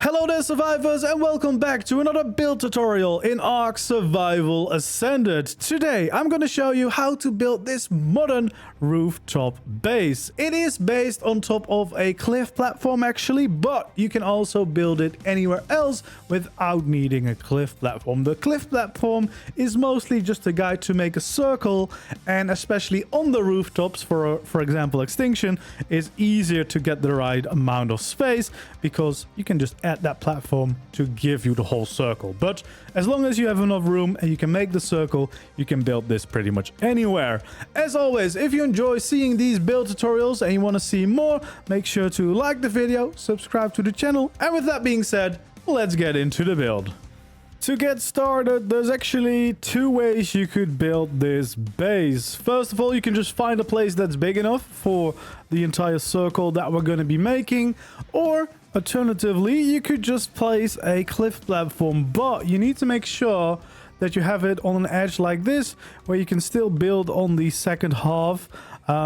Hello there survivors and welcome back to another build tutorial in ARK Survival Ascended. Today I'm going to show you how to build this modern rooftop base. It is based on top of a cliff platform actually, but you can also build it anywhere else without needing a cliff platform. The cliff platform is mostly just a guide to make a circle, and especially on the rooftops, for example extinction, is easier to get the right amount of space because you can just add that platform to give you the whole circle. But as long as you have enough room and you can make the circle, you can build this pretty much anywhere. As always, if you enjoy seeing these build tutorials and you want to see more, make sure to like the video, subscribe to the channel, and with that being said, let's get into the build. To get started, there's actually two ways you could build this base. First of all, you can just find a place that's big enough for the entire circle that we're going to be making, or alternatively, you could just place a cliff platform, but you need to make sure that you have it on an edge like this, where you can still build on the second half,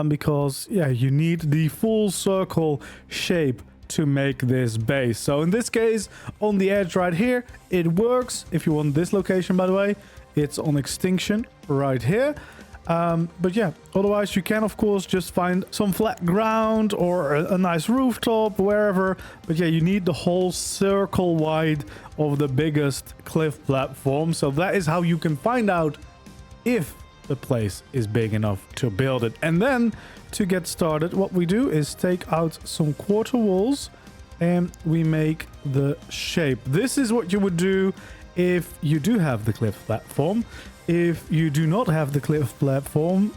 because yeah, you need the full circle shape to make this base. So in this case, on the edge right here, it works. If you want this location, by the way, it's on extinction right here. But yeah, otherwise you can of course just find some flat ground or a nice rooftop wherever, but yeah, you need the whole circle wide of the biggest cliff platform. So that is how you can find out if the place is big enough to build it. And then to get started, what we do is take out some quarter walls and we make the shape. This is what you would do if you do have the cliff platform. If you do not have the cliff platform,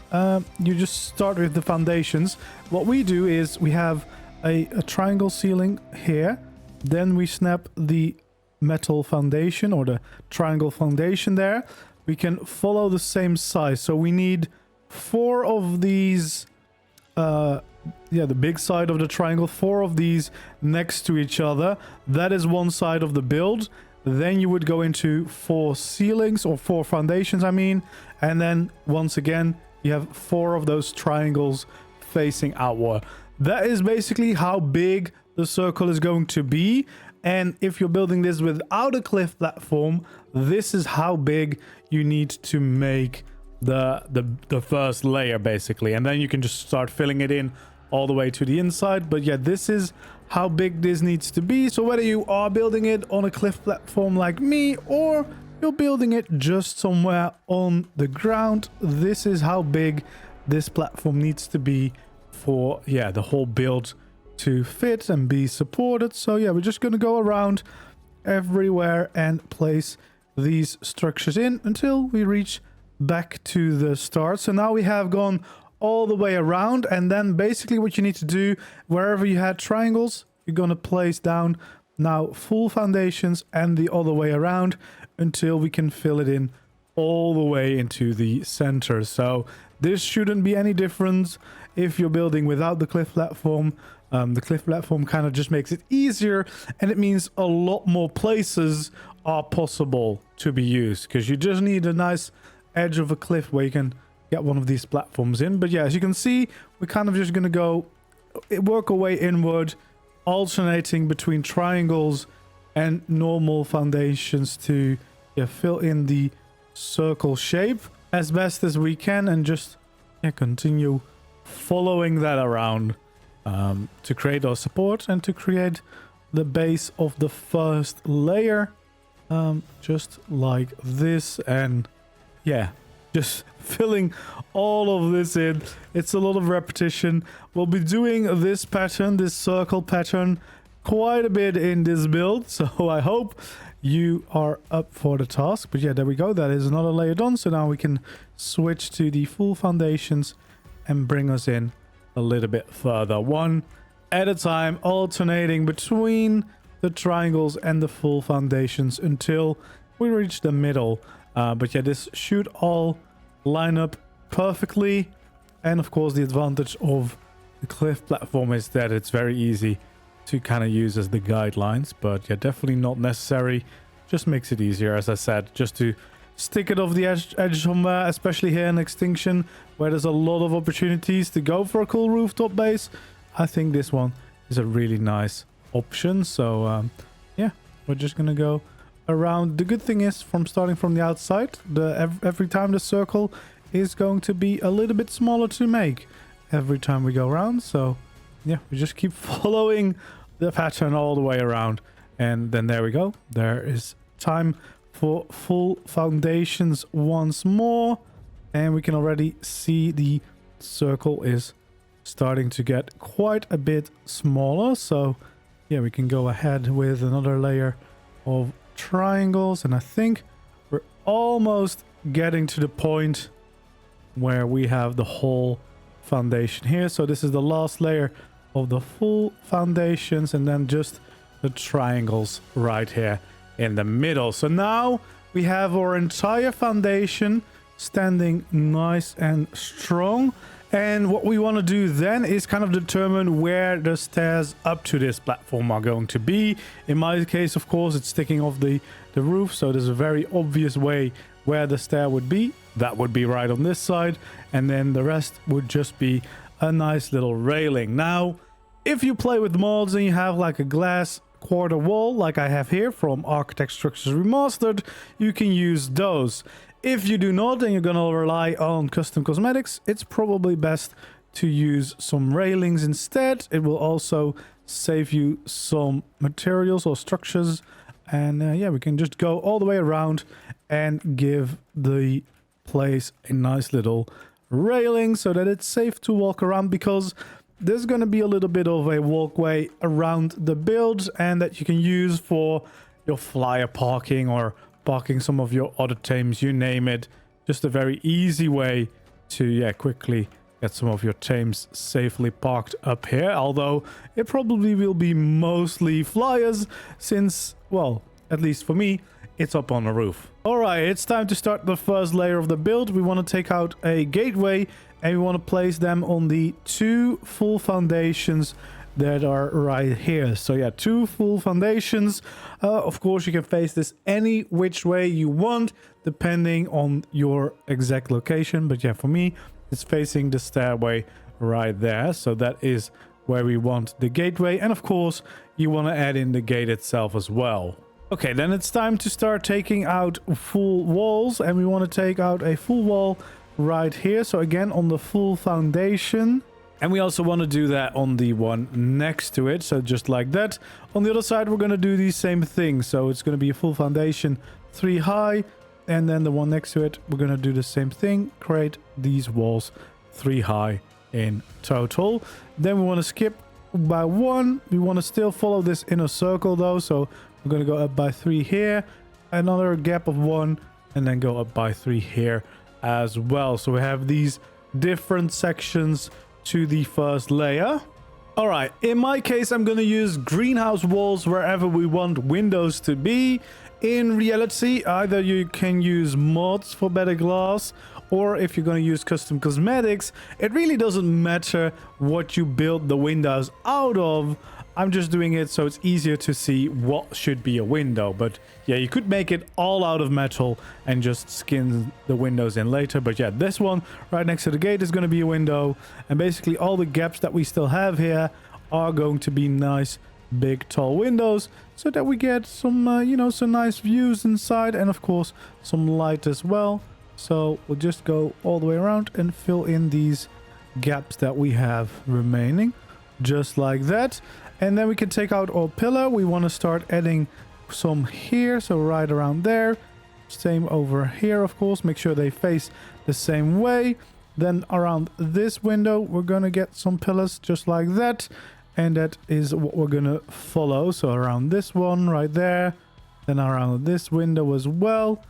you just start with the foundations. What we do is we have a triangle ceiling here, then we snap the metal foundation or the triangle foundation there. We can follow the same size, so we need 4 of these, the big side of the triangle, 4 of these next to each other. That is one side of the build. Then you would go into 4 ceilings, or 4 foundations I mean, and then once again you have 4 of those triangles facing outward. That is basically how big the circle is going to be. And if you're building this without a cliff platform, this is how big you need to make the first layer basically, and then you can just start filling it in all the way to the inside. But yeah, this is how big this needs to be. So whether you are building it on a cliff platform like me, or you're building it just somewhere on the ground, this is how big this platform needs to be for the whole build to fit and be supported. So yeah, we're just going to go around everywhere and place these structures in until we reach back to the start. So now we have gone all the way around, and then basically what you need to do, wherever you had triangles, you're going to place down now full foundations and the other way around until we can fill it in all the way into the center. So this shouldn't be any different if you're building without the cliff platform. The cliff platform kind of just makes it easier, and it means a lot more places are possible to be used, because you just need a nice edge of a cliff where you can get one of these platforms in. But yeah, as you can see, we're kind of just going to go work our way inward, alternating between triangles and normal foundations to fill in the circle shape as best as we can, and just continue following that around to create our support and to create the base of the first layer, just like this. And yeah, just filling all of this in. It's a lot of repetition. We'll be doing this pattern, this circle pattern, quite a bit in this build, so I hope you are up for the task. But yeah, there we go. That is another layer done. So now we can switch to the full foundations and bring us in a little bit further, one at a time, alternating between the triangles and the full foundations until we reach the middle. But yeah, this should all line up perfectly. And of course, the advantage of the cliff platform is that it's very easy to kind of use as the guidelines. But yeah, definitely not necessary. Just makes it easier, as I said, just to stick it off the edge somewhere, especially here in Extinction, where there's a lot of opportunities to go for a cool rooftop base. I think this one is a really nice option. So yeah, we're just gonna go around. The good thing is, from starting from the outside, every time the circle is going to be a little bit smaller to make every time we go around. So yeah, we just keep following the pattern all the way around, and then there we go. There is time for full foundations once more, and we can already see the circle is starting to get quite a bit smaller. So yeah, we can go ahead with another layer of triangles, and I think we're almost getting to the point where we have the whole foundation here. So this is the last layer of the full foundations, and then just the triangles right here in the middle. So now we have our entire foundation standing nice and strong. And what we want to do then is kind of determine where the stairs up to this platform are going to be. In my case, of course, it's sticking off the roof, so there's a very obvious way where the stair would be. That would be right on this side, and then the rest would just be a nice little railing. Now, if you play with mods and you have like a glass quarter wall like I have here from Architect Structures Remastered, you can use those. If you do not and you're gonna rely on custom cosmetics, it's probably best to use some railings instead. It will also save you some materials or structures, and yeah, we can just go all the way around and give the place a nice little railing so that it's safe to walk around, because there's going to be a little bit of a walkway around the build, and that you can use for your flyer parking or parking some of your other tames, you name it. Just a very easy way to, yeah, quickly get some of your tames safely parked up here. Although it probably will be mostly flyers since, well, at least for me, it's up on the roof. All right, it's time to start the first layer of the build. We want to take out a gateway, and we want to place them on the 2 full foundations that are right here. So yeah, 2 full foundations. Of course, you can face this any which way you want, depending on your exact location. But yeah, for me, it's facing the stairway right there. So that is where we want the gateway. And of course, you want to add in the gate itself as well. Okay, then it's time to start taking out full walls, and we want to take out a full wall right here. So again, on the full foundation. And we also want to do that on the one next to it. So just like that. On the other side, we're going to do the same thing. So it's going to be a full foundation 3 high. And then the one next to it, we're going to do the same thing. Create these walls 3 high in total. Then we want to skip by 1. We want to still follow this inner circle though. So we're going to go up by 3 here. Another gap of 1. And then go up by 3 here as well. So we have these different sections to the first layer. All right, in my case, I'm going to use greenhouse walls wherever we want windows to be. In reality, either you can use mods for better glass, or if you're going to use custom cosmetics, it really doesn't matter what you build the windows out of. I'm just doing it so it's easier to see what should be a window. But yeah, you could make it all out of metal and just skin the windows in later. But yeah, this one right next to the gate is going to be a window. And basically all the gaps that we still have here are going to be nice, big, tall windows, so that we get some, you know, some nice views inside, and of course some light as well. So we'll just go all the way around and fill in these gaps that we have remaining, just like that. And then we can take out our pillar. We want to start adding some here, so right around there. Same over here, of course. Make sure they face the same way. Then around this window, we're going to get some pillars just like that. And that is what we're going to follow. So around this one right there. Then around this window as well.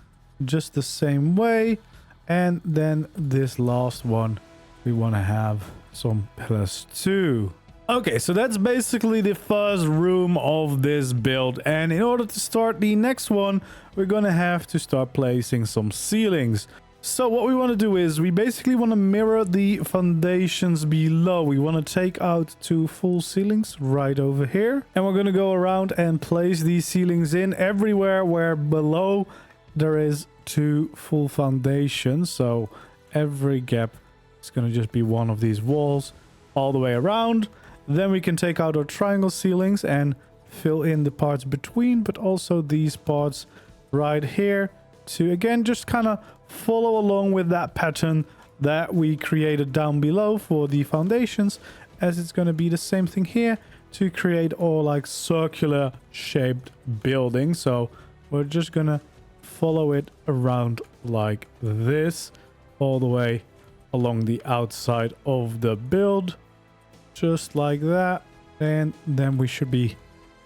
Just the same way. And then this last one, we want to have some pillars too. Okay, so that's basically the first room of this build, and in order to start the next one, we're gonna have to start placing some ceilings. So what we want to do is we basically want to mirror the foundations below. We want to take out 2 full ceilings right over here, and we're gonna go around and place these ceilings in everywhere where below there is 2 full foundations. So every gap is gonna just be one of these walls all the way around. Then we can take out our triangle ceilings and fill in the parts between, but also these parts right here to, again, just kind of follow along with that pattern that we created down below for the foundations, as it's going to be the same thing here to create all like circular shaped buildings. So we're just going to follow it around like this all the way along the outside of the build, just like that. And then we should be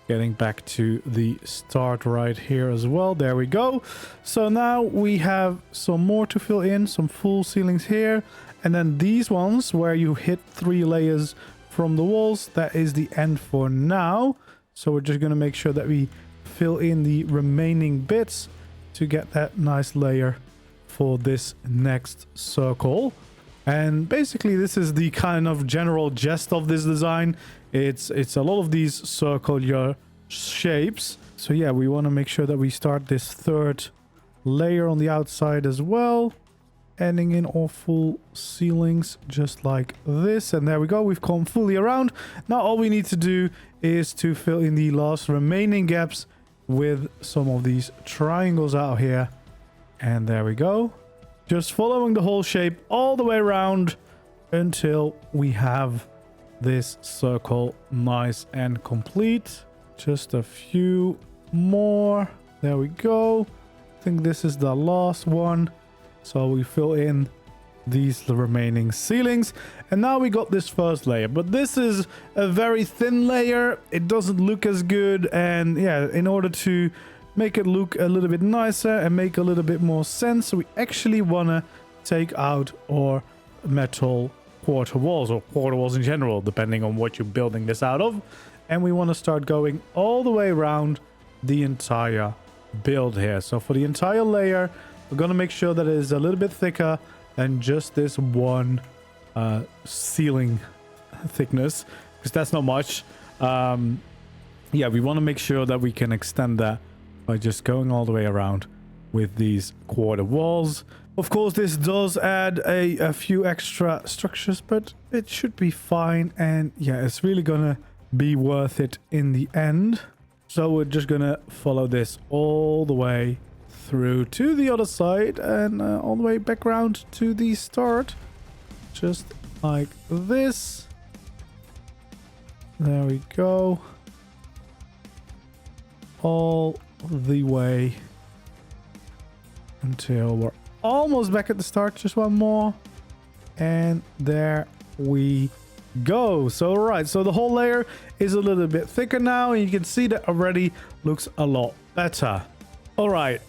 getting back to the start right here as well. There we go. So now we have some more to fill in, some full ceilings here, and then these ones where you hit 3 layers from the walls, that is the end for now. So we're just going to make sure that we fill in the remaining bits to get that nice layer for this next circle. And basically this is the kind of general gist of this design. It's a lot of these circular shapes. So yeah, we want to make sure that we start this 3rd layer on the outside as well, ending in all full ceilings just like this. And there we go, we've come fully around. Now all we need to do is to fill in the last remaining gaps with some of these triangles out here. And there we go, just following the whole shape all the way around until we have this circle nice and complete. Just a few more. There we go. I think this is the last one. So we fill in these remaining ceilings. And now we got this first layer. But this is a very thin layer. It doesn't look as good. And yeah, in order to make it look a little bit nicer and make a little bit more sense, we actually want to take out our metal quarter walls, or quarter walls in general, depending on what you're building this out of. And we want to start going all the way around the entire build here. So for the entire layer, we're going to make sure that it is a little bit thicker than just this one ceiling thickness, because that's not much. Yeah, we want to make sure that we can extend that by just going all the way around with these quarter walls. Of course, this does add a few extra structures, but it should be fine. And yeah, it's really gonna be worth it in the end. So we're just gonna follow this all the way through to the other side and all the way back around to the start, just like this. There we go, all the way until we're almost back at the start. Just one more, and there we go. So right, so the whole layer is a little bit thicker now, and you can see that already looks a lot better. All right,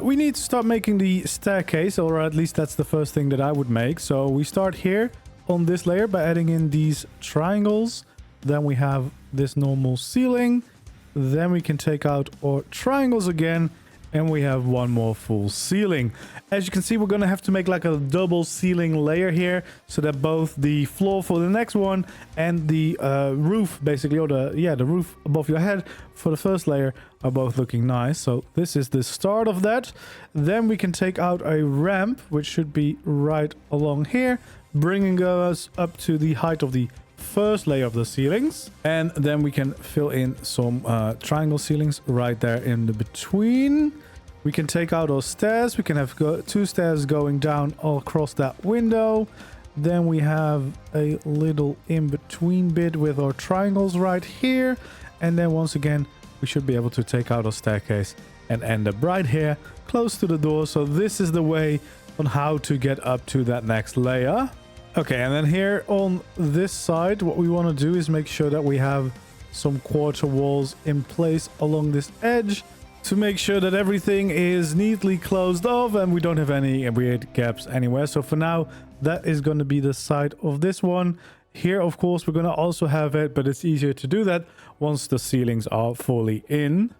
we need to start making the staircase, or at least that's the first thing that I would make. So we start here on this layer by adding in these triangles. Then we have this normal ceiling. Then we can take out our triangles again, and we have one more full ceiling. As you can see, we're going to have to make like a double ceiling layer here, so that both the floor for the next one and the roof, basically, or the roof above your head for the first layer are both looking nice. So this is the start of that. Then we can take out a ramp, which should be right along here, bringing us up to the height of the first layer of the ceilings. And then we can fill in some triangle ceilings right there in the between. We can take out our stairs. We can have 2 stairs going down all across that window. Then we have a little in-between bit with our triangles right here. And then once again, we should be able to take out our staircase and end up right here, close to the door. So this is the way on how to get up to that next layer. Okay, and then here on this side, what we want to do is make sure that we have some quarter walls in place along this edge to make sure that everything is neatly closed off and we don't have any weird gaps anywhere. So for now, that is going to be the side of this one. Here, of course, we're going to also have it, but it's easier to do that once the ceilings are fully in.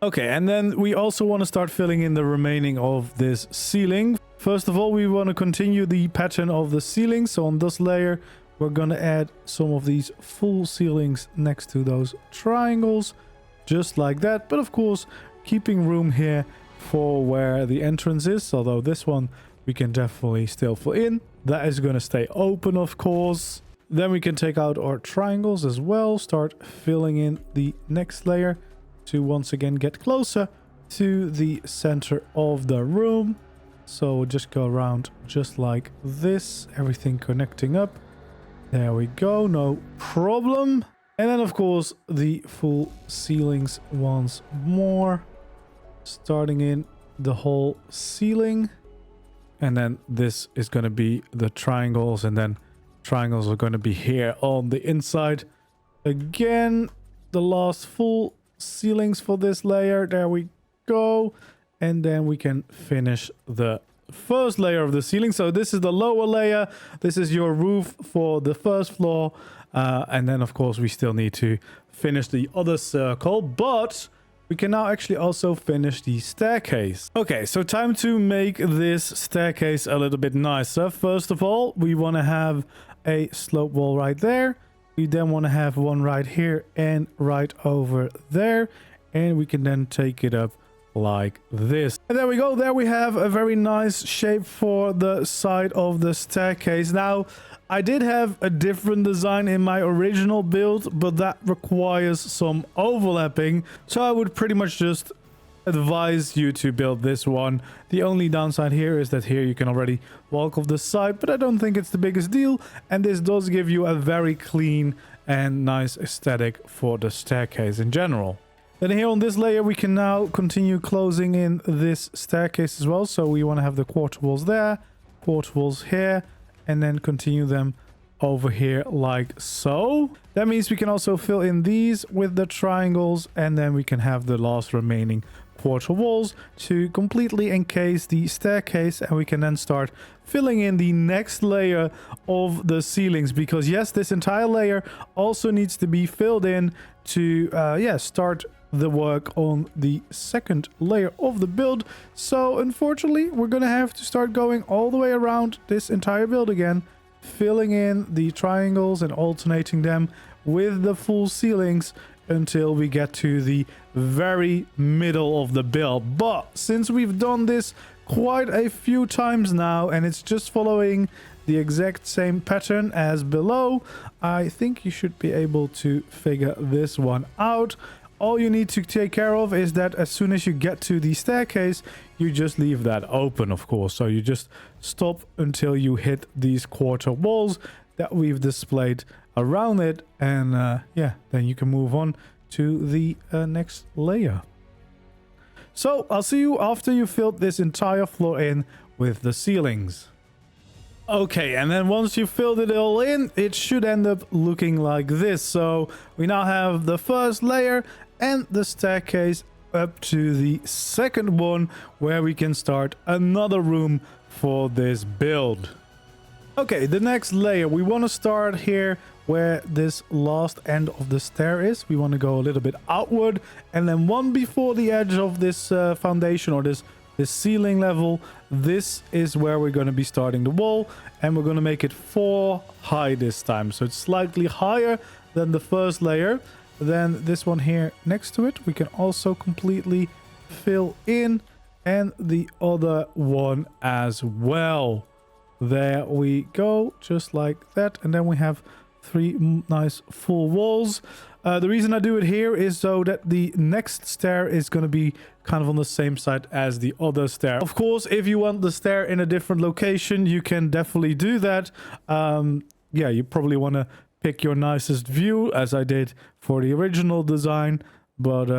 Okay, and then we also want to start filling in the remaining of this ceiling. First of all, we want to continue the pattern of the ceiling. So on this layer, we're going to add some of these full ceilings next to those triangles, just like that. But of course, keeping room here for where the entrance is. Although this one we can definitely still fill in. That is going to stay open, of course. Then we can take out our triangles as well, start filling in the next layer to once again get closer to the center of the room. So we'll just go around just like this, everything connecting up. There we go, no problem. And then of course the full ceilings once more, starting in the whole ceiling. And then this is going to be the triangles, and then triangles are going to be here on the inside. Again, the last full ceilings for this layer. There we go. And then we can finish the first layer of the ceiling. So this is the lower layer. This is your roof for the first floor. And then, of course, we still need to finish the other circle. But we can now actually also finish the staircase. Okay, so time to make this staircase a little bit nicer. First of all, we want to have a slope wall right there. We then want to have one right here and right over there. And we can then take it up like this. And there we go. There we have a very nice shape for the side of the staircase. Now, I did have a different design in my original build, but that requires some overlapping. So I would pretty much just advise you to build this one. The only downside here is that here you can already walk off the side, but I don't think it's the biggest deal. And this does give you a very clean and nice aesthetic for the staircase in general. Then here on this layer, we can now continue closing in this staircase as well. So we want to have the quarter walls there, quarter walls here, and then continue them over here like so. That means we can also fill in these with the triangles, and then we can have the last remaining quarter walls to completely encase the staircase, and we can then start filling in the next layer of the ceilings, because yes, this entire layer also needs to be filled in to start the work on the second layer of the build. So unfortunately, we're gonna have to start going all the way around this entire build again, filling in the triangles and alternating them with the full ceilings until we get to the very middle of the build. But since we've done this quite a few times now, and it's just following the exact same pattern as below, I think you should be able to figure this one out. All you need to take care of is that as soon as you get to the staircase, you just leave that open, of course. So you just stop until you hit these quarter walls that we've displayed around it. And then you can move on to the next layer. So I'll see you after you filled this entire floor in with the ceilings. Okay, and then once you filled it all in, it should end up looking like this. So we now have the first layer and the staircase up to the second one, where we can start another room for this build. Okay, the next layer, we want to start here where this last end of the stair is. We want to go a little bit outward, and then one before the edge of this foundation, or this ceiling level, this is where we're going to be starting the wall, and we're going to make it 4 high this time. So it's slightly higher than the first layer. Then this one here next to it, we can also completely fill in, and the other one as well. There we go, just like that. And then we have 3 nice full walls. The reason I do it here is so that the next stair is going to be kind of on the same side as the other stair. Of course, if you want the stair in a different location, you can definitely do that. You probably want to pick your nicest view, as I did for the original design. But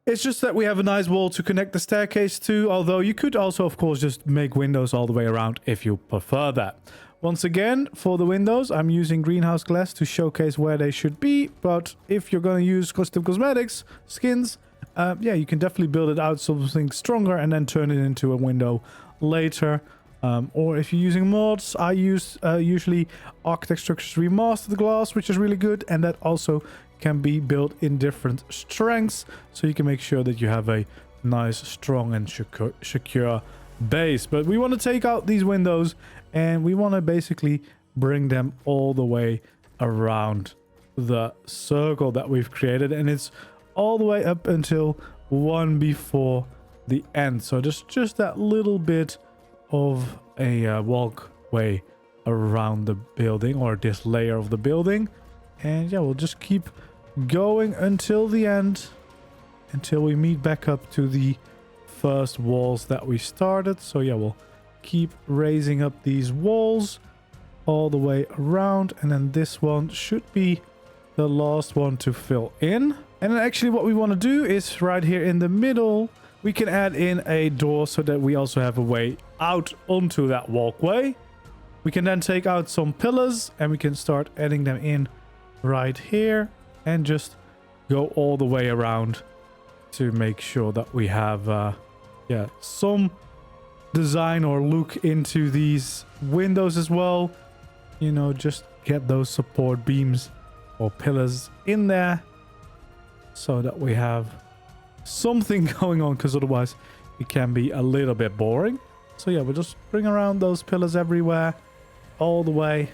it's just that we have a nice wall to connect the staircase to, although you could also, of course, just make windows all the way around if you prefer that. Once again, for the windows, I'm using greenhouse glass to showcase where they should be. But if you're going to use custom cosmetics, skins, you can definitely build it out something stronger and then turn it into a window later. Or if you're using mods, I use usually Architect Structures Remastered glass, which is really good. And that also can be built in different strengths. So you can make sure that you have a nice, strong and secure base. But we want to take out these windows, and we want to basically bring them all the way around the circle that we've created. And it's all the way up until one before the end. So just that little bit of a walkway around the building, or this layer of the building. And yeah, we'll just keep going until the end, until we meet back up to the first walls that we started. So yeah, we'll keep raising up these walls all the way around, and then this one should be the last one to fill in. And then actually what we want to do is right here in the middle, we can add in a door so that we also have a way out onto that walkway. We can then take out some pillars and we can start adding them in right here and just go all the way around to make sure that we have yeah, some design or look into these windows as well. You know, just get those support beams or pillars in there so that we have something going on, because otherwise it can be a little bit boring. So yeah, we'll just bring around those pillars everywhere all the way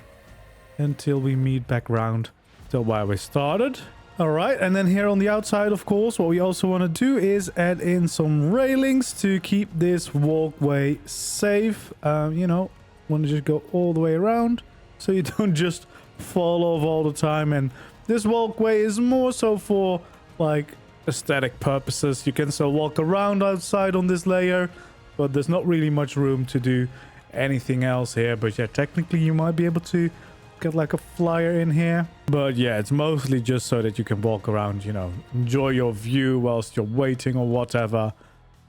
until we meet back around to where we started. All right, and then here on the outside, of course, what we also want to do is add in some railings to keep this walkway safe. You know, want to just go all the way around so you don't just fall off all the time. And this walkway is more so for like aesthetic purposes. You can still walk around outside on this layer, but there's not really much room to do anything else here. But yeah, technically you might be able to get like a flyer in here, but yeah, it's mostly just so that you can walk around, you know, enjoy your view whilst you're waiting or whatever.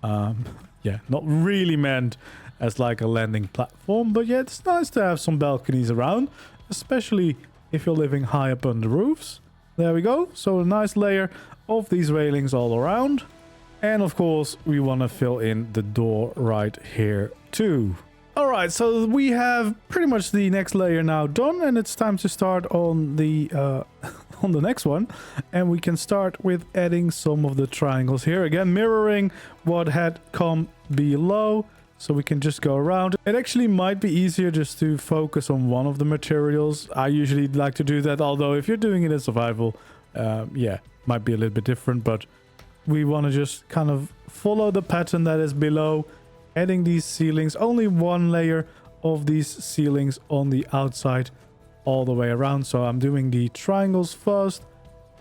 Yeah, not really meant as like a landing platform, but yeah, it's nice to have some balconies around, especially if you're living high up on the roofs. There we go. So a nice layer of these railings all around, and of course we want to fill in the door right here too. All right, so we have pretty much the next layer now done, and it's time to start on the on the next one. And we can start with adding some of the triangles here, again mirroring what had come below, so we can just go around. It actually might be easier just to focus on one of the materials. I usually like to do that, although if you're doing it in survival, yeah, might be a little bit different, but we want to just kind of follow the pattern that is below, adding these ceilings, only one layer of these ceilings on the outside all the way around. So I'm doing the triangles first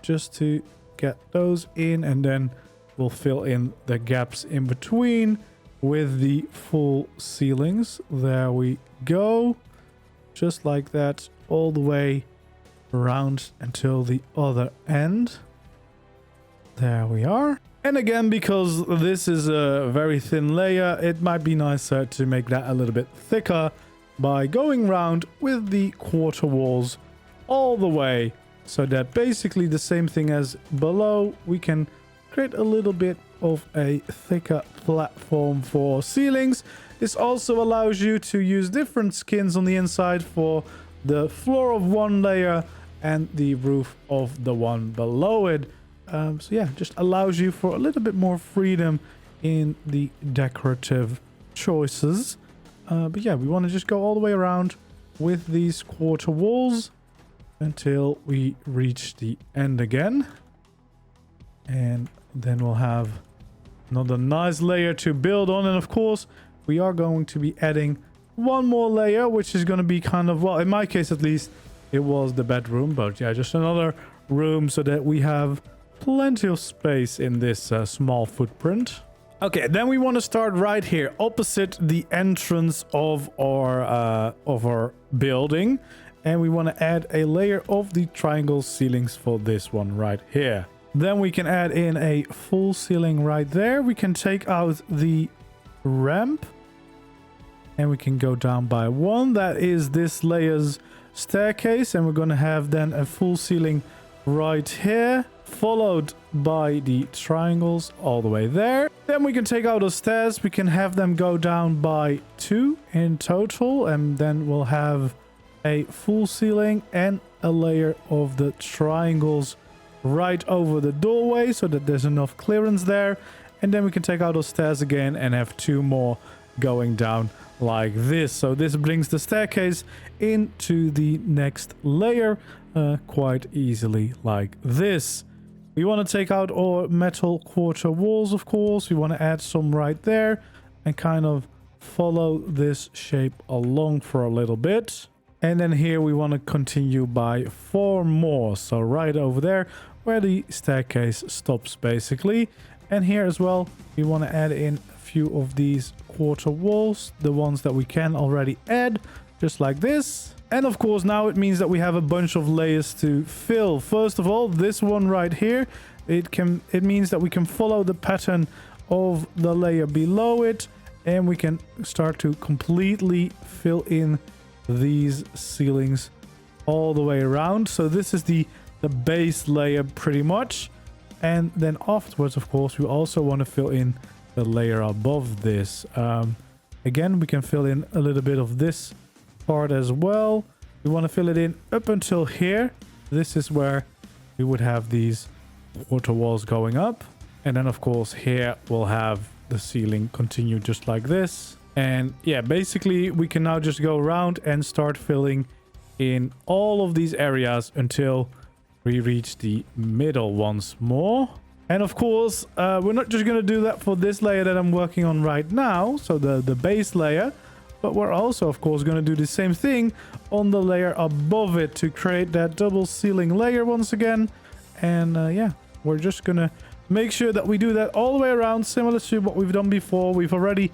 just to get those in, and then we'll fill in the gaps in between with the full ceilings. There we go, just like that, all the way around until the other end. There we are. And again, because this is a very thin layer, it might be nicer to make that a little bit thicker by going round with the quarter walls all the way, so that basically the same thing as below, we can create a little bit of a thicker platform for ceilings. This also allows you to use different skins on the inside for the floor of one layer and the roof of the one below it. So yeah, just allows you for a little bit more freedom in the decorative choices. But yeah, we want to just go all the way around with these quarter walls until we reach the end again. And then we'll have another nice layer to build on. And of course, we are going to be adding one more layer, which is going to be kind of, well, in my case at least, it was the bedroom. But yeah, just another room so that we have plenty of space in this small footprint. Okay, then we want to start right here opposite the entrance of our building, and we want to add a layer of the triangle ceilings for this one right here. Then we can add in a full ceiling right there. We can take out the ramp and we can go down by one. That is this layer's staircase, and we're going to have then a full ceiling right here, followed by the triangles all the way there. Then we can take out the stairs. We can have them go down by 2 in total, and then we'll have a full ceiling and a layer of the triangles right over the doorway so that there's enough clearance there. And then we can take out those stairs again and have 2 more going down like this. So this brings the staircase into the next layer quite easily like this. We want to take out our metal quarter walls, of course. We want to add some right there and kind of follow this shape along for a little bit. And then here we want to continue by 4 more. So right over there where the staircase stops basically. And here as well, we want to add in a few of these quarter walls, the ones that we can already add, just like this. And of course, now it means that we have a bunch of layers to fill. First of all, this one right here, it means that we can follow the pattern of the layer below it, and we can start to completely fill in these ceilings all the way around. So this is the base layer pretty much. And then afterwards, of course, we also want to fill in the layer above this. Again, we can fill in a little bit of this part as well. We want to fill it in up until here. This is where we would have these water walls going up. And then, of course, here we'll have the ceiling continue just like this. And yeah, basically, we can now just go around and start filling in all of these areas until we reach the middle once more. And of course, we're not just going to do that for this layer that I'm working on right now, so the base layer, but we're also, of course, going to do the same thing on the layer above it to create that double ceiling layer once again. And yeah, we're just going to make sure that we do that all the way around, similar to what we've done before. We've already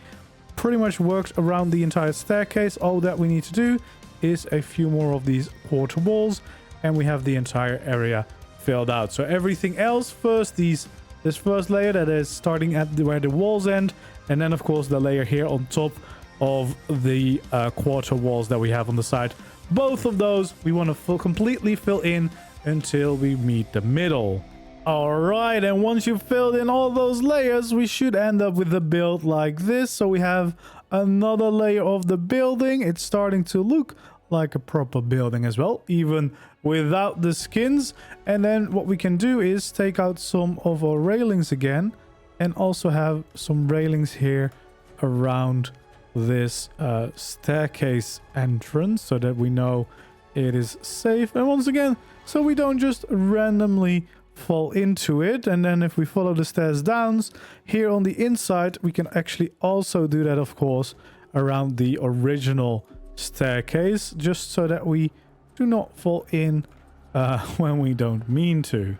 pretty much worked around the entire staircase. All that we need to do is a few more of these quarter walls, and we have the entire area filled out. So everything else first, this first layer that is starting at where the walls end, and then of course the layer here on top of the quarter walls that we have on the side. Both of those we want to completely fill in until we meet the middle. All right, and once you've filled in all those layers, we should end up with a build like this. So we have another layer of the building. It's starting to look like a proper building as well, even without the skins. And then what we can do is take out some of our railings again, and also have some railings here around this staircase entrance, so that we know it is safe. And once again, so we don't just randomly fall into it. And then if we follow the stairs down here on the inside, we can actually also do that, of course, around the original staircase, just so that we do not fall in when we don't mean to.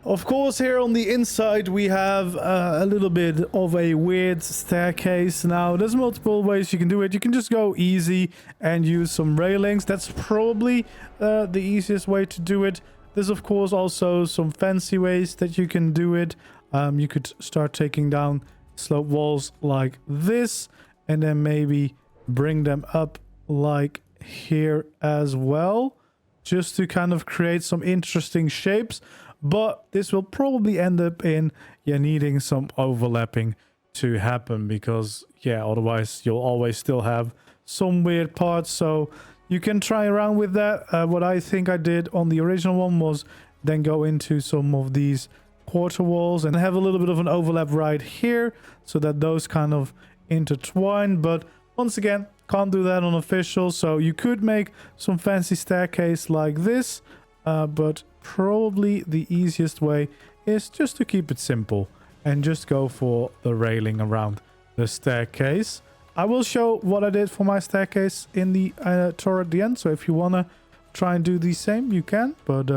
Of course, here on the inside we have a little bit of a weird staircase. Now there's multiple ways you can do it. You can just go easy and use some railings. That's probably the easiest way to do it. There's of course also some fancy ways that you can do it. You could start taking down slope walls like this, and then maybe bring them up like here as well, just to kind of create some interesting shapes. But this will probably end up in needing some overlapping to happen, because otherwise you'll always still have some weird parts. So you can try around with that. What I think I did on the original one was then go into some of these quarter walls and have a little bit of an overlap right here, so that those kind of intertwine. But once again, can't do that on official. So you could make some fancy staircase like this, but probably the easiest way is just to keep it simple and just go for the railing around the staircase. I will show what I did for my staircase in the tour at the end, so if you want to try and do the same, you can. But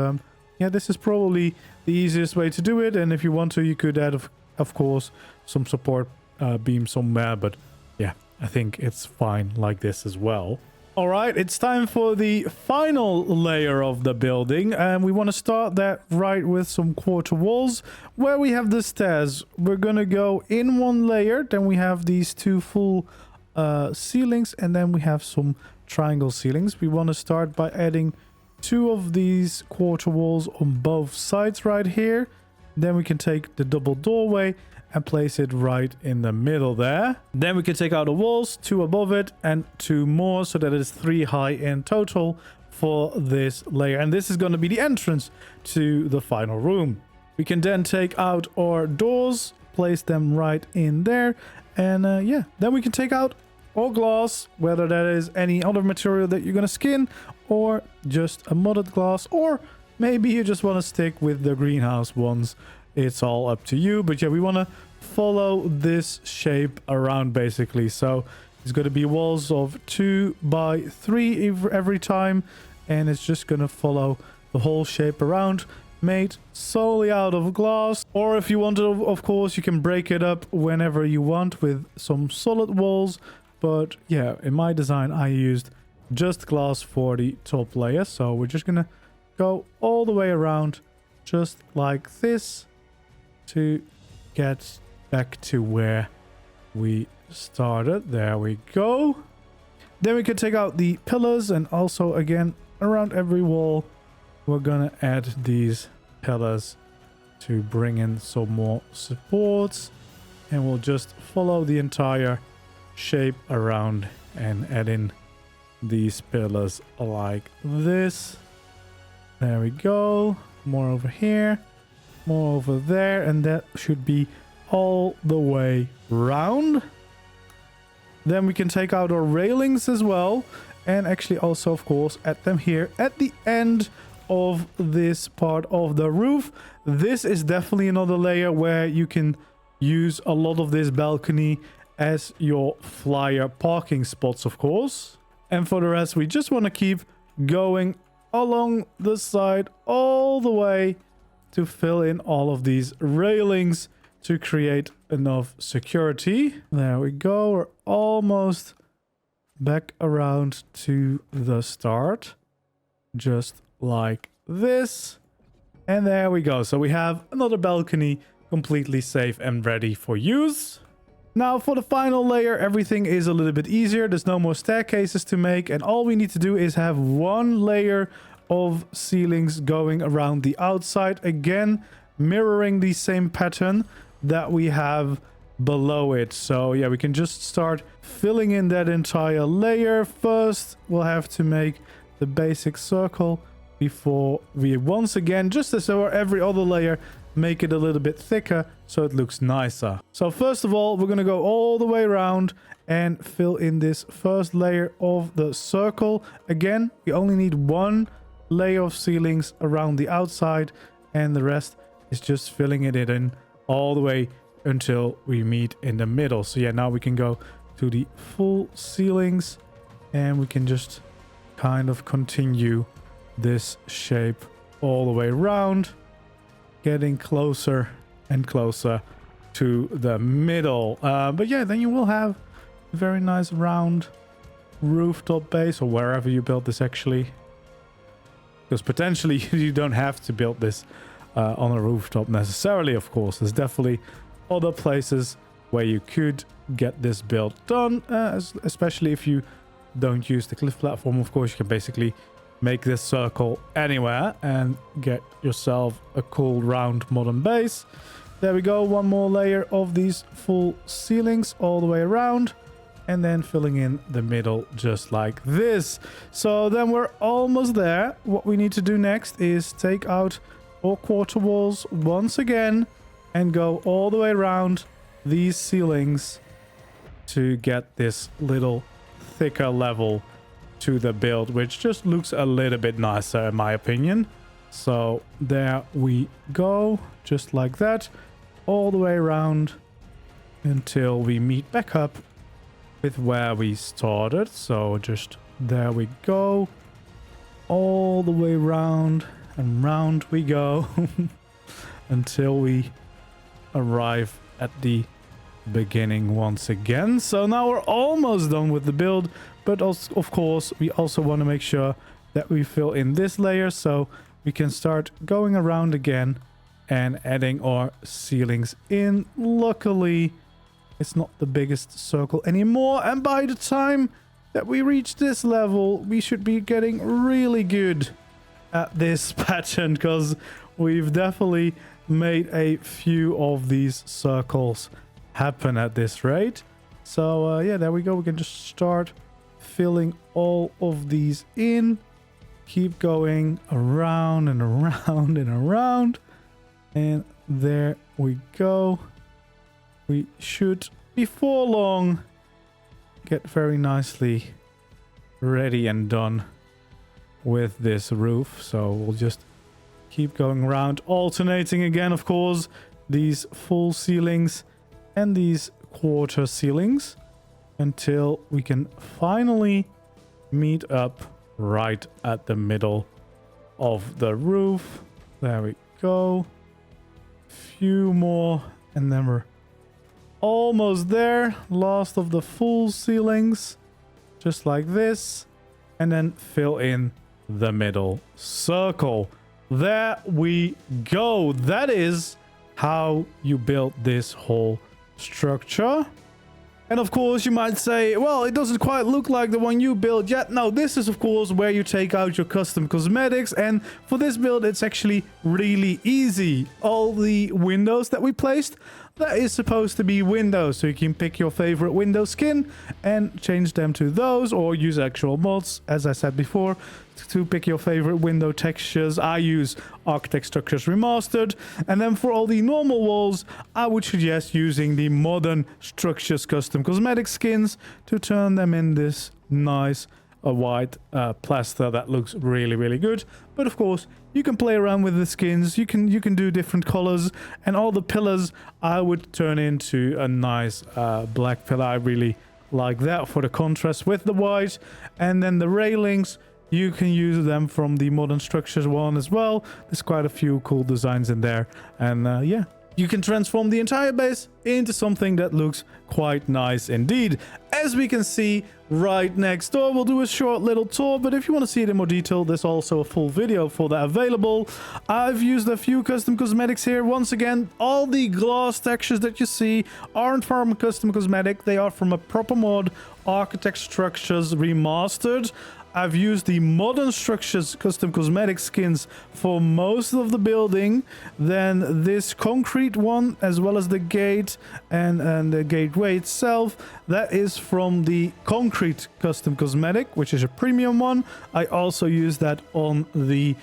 yeah, this is probably the easiest way to do it. And if you want to, you could add, of course, some support beam somewhere. But yeah, I think it's fine like this as well. All right, it's time for the final layer of the building, and we want to start that right with some quarter walls where we have the stairs. We're gonna go in one layer, then we have these two full ceilings, and then we have some triangle ceilings. We want to start by adding 2 of these quarter walls on both sides right here. Then we can take the double doorway and place it right in the middle there. Then we can take out the walls, 2 above it and 2 more, so that is 3 high in total for this layer. And this is going to be the entrance to the final room. We can then take out our doors, place them right in there, and yeah, then we can take out our glass, whether that is any other material that you're going to skin, or just a modded glass, or maybe you just want to stick with the greenhouse ones. It's all up to you. But yeah, we want to follow this shape around basically. So It's going to be walls of 2 by 3 every time, and it's just going to follow the whole shape around, made solely out of glass. Or if you want to, of course, you can break it up whenever you want with some solid walls. But yeah, in my design, I used just glass for the top layer. So we're just going to go all the way around just like this to get back to where we started. There we go. Then we can take out the pillars, and also again around every wall we're gonna add these pillars to bring in some more supports, and we'll just follow the entire shape around and add in these pillars like this. There we go. More over here, more over there, and that should be all the way round. Then we can take out our railings as well, and actually also, of course, add them here at the end of this part of the roof. This is definitely another layer where you can use a lot of this balcony as your flyer parking spots, of course. And for the rest, we just want to keep going along the side all the way to fill in all of these railings to create enough security. There we go. We're almost back around to the start. Just like this. And there we go. So we have another balcony completely safe and ready for use. Now for the final layer, everything is a little bit easier. There's no more staircases to make, and all we need to do is have one layer of ceilings going around the outside, again mirroring the same pattern that we have below it. So yeah, we can just start filling in that entire layer. First we'll have to make the basic circle before we once again, just as over every other layer, make it a little bit thicker so it looks nicer. So first of all, we're going to go all the way around and fill in this first layer of the circle. Again, we only need one layer of ceilings around the outside, and the rest is just filling it in all the way until we meet in the middle. So yeah, now we can go to the full ceilings, and we can just kind of continue this shape all the way around, getting closer and closer to the middle. But yeah, then you will have a very nice round rooftop base, or wherever you build this actually, because potentially you don't have to build this on a rooftop necessarily. Of course, there's definitely other places where you could get this build done, especially if you don't use the cliff platform. Of course, you can basically make this circle anywhere and get yourself a cool round modern base. There we go. One more layer of these full ceilings all the way around, and then filling in the middle just like this. So then we're almost there. What we need to do next is take out our quarter walls once again and go all the way around these ceilings to get this little thicker level to the build, which just looks a little bit nicer in my opinion. So there we go, just like that, all the way around until we meet back up with where we started. So just there we go, all the way round and round we go until we arrive at the beginning once again. So now we're almost done with the build, but also, of course, we also want to make sure that we fill in this layer so we can start going around again and adding our ceilings in. Luckily, it's not the biggest circle anymore, and by the time that we reach this level, we should be getting really good at this pattern, because we've definitely made a few of these circles happen at this rate. So yeah, there we go. We can just start filling all of these in, keep going around and around and around, and there we go. We should before long get very nicely ready and done with this roof. So we'll just keep going around, alternating again, of course, these full ceilings and these quarter ceilings. until we can finally meet up right at the middle of the roof. There we go. Few more, and then we're almost there. Last of the full ceilings, just like this, and then fill in the middle circle. There we go. That is how you build this whole structure. And of course you might say, well, it doesn't quite look like the one you built yet. No, this is of course where you take out your custom cosmetics, and for this build it's actually really easy. All the windows that we placed, that is supposed to be windows, so you can pick your favorite window skin and change them to those, or use actual mods, as I said before, to pick your favorite window textures. I use Architect Structures Remastered. And then for all the normal walls, I would suggest using the Modern Structures Custom Cosmetic skins to turn them in this nice white plaster that looks really good. But of course you can play around with the skins, you can do different colors, and all the pillars I would turn into a nice black pillar. I really like that for the contrast with the white. And then the railings, you can use them from the Modern Structures one as well. There's quite a few cool designs in there, and yeah, you can transform the entire base into something that looks quite nice indeed. As we can see right next door, we'll do a short little tour, but if you want to see it in more detail, there's also a full video for that available. I've used a few custom cosmetics here. Once again, all the glass textures that you see aren't from a custom cosmetic. They are from a proper mod, Architect Structures Remastered. I've used the Modern Structures custom cosmetic skins for most of the building. Then this concrete one, as well as the gate and the gateway itself, that is from the concrete custom cosmetic, which is a premium one. I also use that on the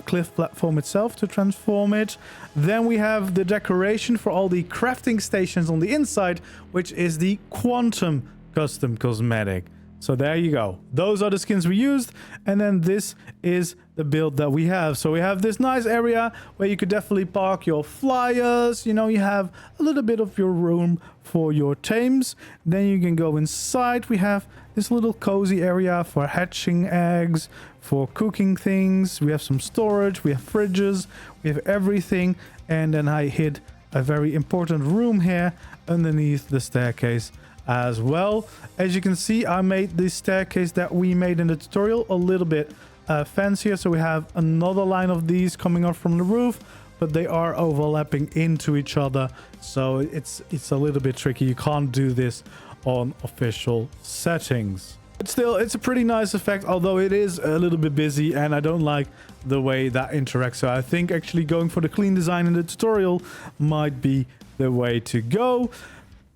cliff platform itself to transform it. Then we have the decoration for all the crafting stations on the inside, which is the quantum custom cosmetic. So there you go. Those are the skins we used. And then this is the build that we have. So we have this nice area where you could definitely park your flyers. You know, you have a little bit of your room for your tames. Then you can go inside. We have this little cozy area for hatching eggs, for cooking things. We have some storage. We have fridges. We have everything. And then I hid a very important room here underneath the staircase as well. As you can see, I made this staircase that we made in the tutorial a little bit fancier. So we have another line of these coming up from the roof, but they are overlapping into each other. So it's a little bit tricky. You can't do this on official settings. But still, it's a pretty nice effect, although it is a little bit busy and I don't like the way that interacts. So I think actually going for the clean design in the tutorial might be the way to go.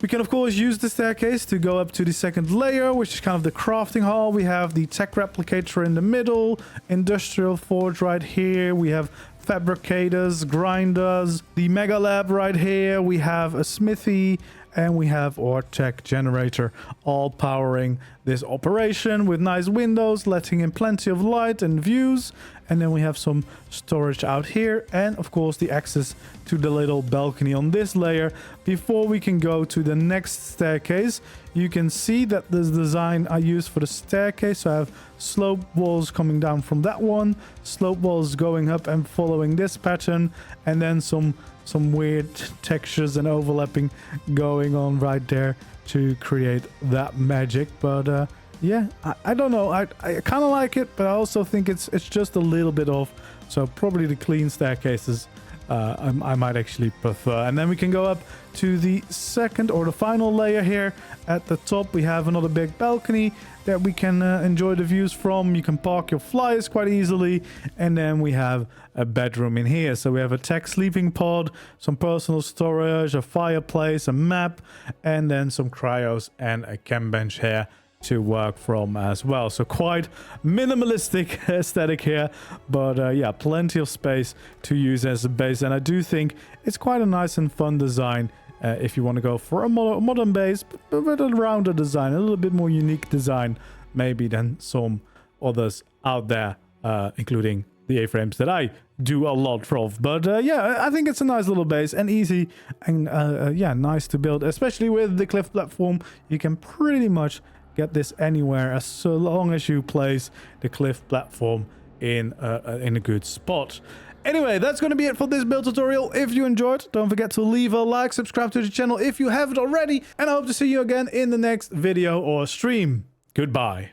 We can, of course, use the staircase to go up to the second layer, which is kind of the crafting hall. We have the tech replicator in the middle, industrial forge right here. We have fabricators, grinders, the mega lab right here. We have a smithy, and we have our tech generator, all powering this operation with nice windows, letting in plenty of light and views. And then we have some storage out here, and of course the access to the little balcony on this layer. Before we can go to the next staircase, you can see that this design I used for the staircase. So I have slope walls coming down from that one, slope walls going up and following this pattern, and then some weird textures and overlapping going on right there to create that magic. But yeah, I don't know. I kind of like it, but I also think it's just a little bit off. So probably the clean staircases I might actually prefer. And then we can go up to the second or the final layer here. At the top, we have another big balcony that we can enjoy the views from. You can park your flyers quite easily. And then we have a bedroom in here. So we have a tech sleeping pod, some personal storage, a fireplace, a map, and then some cryos and a chem bench here to work from as well. So quite minimalistic aesthetic here, but yeah, plenty of space to use as a base. And I do think it's quite a nice and fun design if you want to go for a modern base, but with a rounder design, a little bit more unique design maybe than some others out there, including the A-frames that I do a lot of. But yeah, I think it's a nice little base and easy and yeah, nice to build, especially with the cliff platform. You can pretty much get this anywhere as so long as you place the cliff platform in a good spot. Anyway, that's going to be it for this build tutorial. If you enjoyed, don't forget to leave a like, subscribe to the channel if you haven't already, and I hope to see you again in the next video or stream. Goodbye.